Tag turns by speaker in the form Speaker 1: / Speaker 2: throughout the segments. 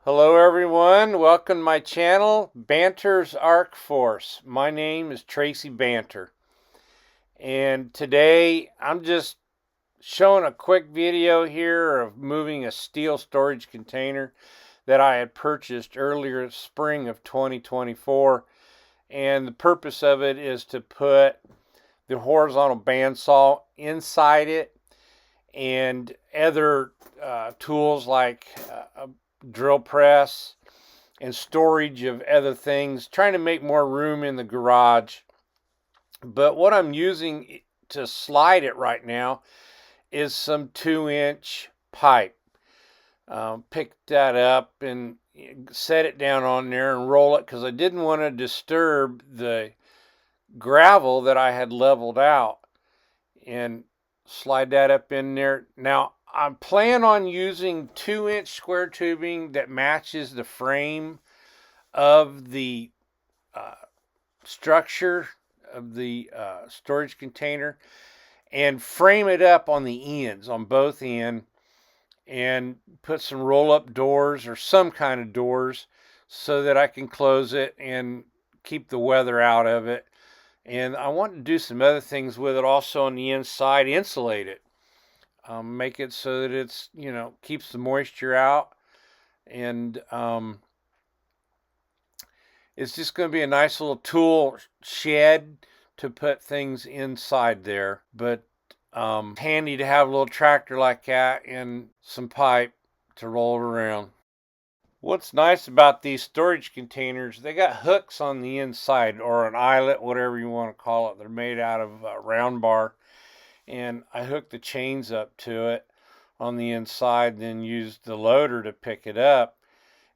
Speaker 1: Hello everyone, welcome to my channel, Banter's Arc Force. My name is Tracy Banter, and today I'm just showing a quick video here of moving a steel storage container that I had purchased earlier spring of 2024, and the purpose of it is to put the horizontal bandsaw inside it and other tools like a drill press and storage of other things, trying to make more room in the garage. But what I'm using to slide it right now is some 2-inch pipe. Pick that up and set it down on there and roll it because I didn't want to disturb the gravel that I had leveled out, and slide that up in there. Now I plan on using 2-inch square tubing that matches the frame of the structure of the storage container, and frame it up on the ends, on both ends, and put some roll-up doors or some kind of doors so that I can close it and keep the weather out of it. And I want to do some other things with it also on the inside, insulate it. Make it so that it's, keeps the moisture out. And it's just going to be a nice little tool shed to put things inside there. But handy to have a little tractor like that and some pipe to roll it around. What's nice about these storage containers, they got hooks on the inside, or an eyelet, whatever you want to call it. They're made out of round bar, and I hooked the chains up to it on the inside, then used the loader to pick it up,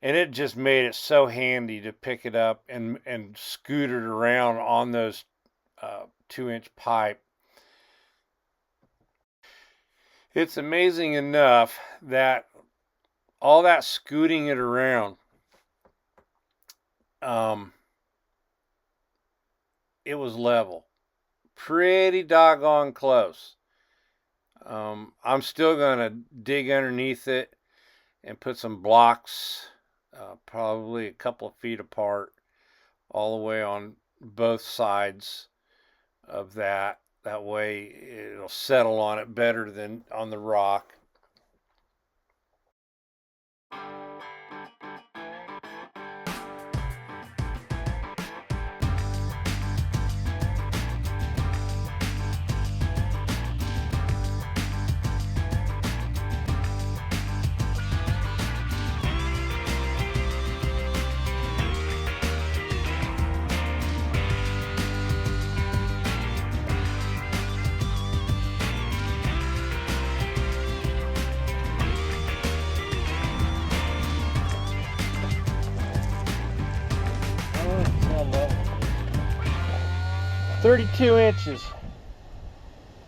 Speaker 1: and it just made it so handy to pick it up and scoot it around on those 2-inch pipe. It's amazing enough that all that scooting it around, it was level, pretty doggone close. I'm still gonna dig underneath it and put some blocks, probably a couple of feet apart, all the way on both sides of that. That way it'll settle on it better than on the rock. Oh, 32 inches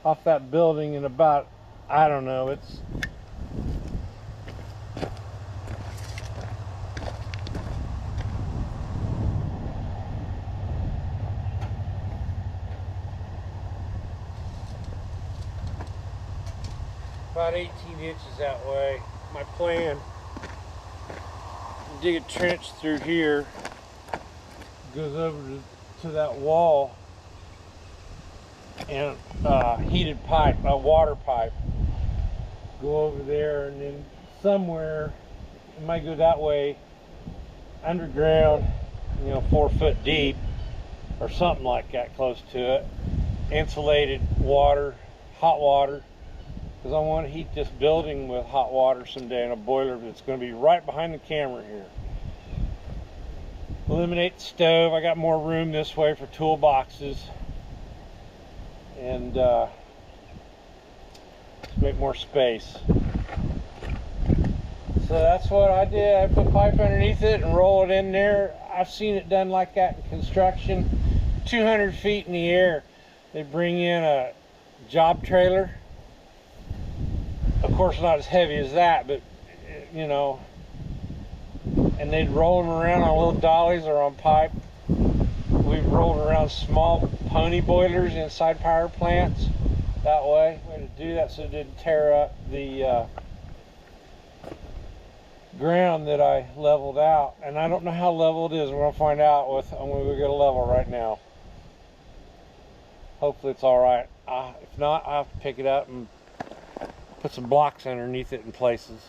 Speaker 1: off that building, and about, I don't know, it's about 18 inches that way. My plan, dig a trench through here, goes over to that wall, and heated pipe, a water pipe, go over there, and then somewhere, it might go that way, underground, 4 foot deep or something like that, close to it, insulated water, hot water, because I want to heat this building with hot water someday in a boiler that's going to be right behind the camera here. Eliminate the stove. I got more room this way for toolboxes, and make more space. So that's what I did. I put pipe underneath it and roll it in there. I've seen it done like that in construction. 200 feet in the air, they bring in a job trailer. Of course, not as heavy as that, but and they'd roll them around on little dollies or on pipe. We've rolled around small pony boilers inside power plants that way. We had to do that so it didn't tear up the ground that I leveled out, and I don't know how level it is. We're gonna find out when we get a level right now. Hopefully it's all right. If not, I'll have to pick it up and put some blocks underneath it in places.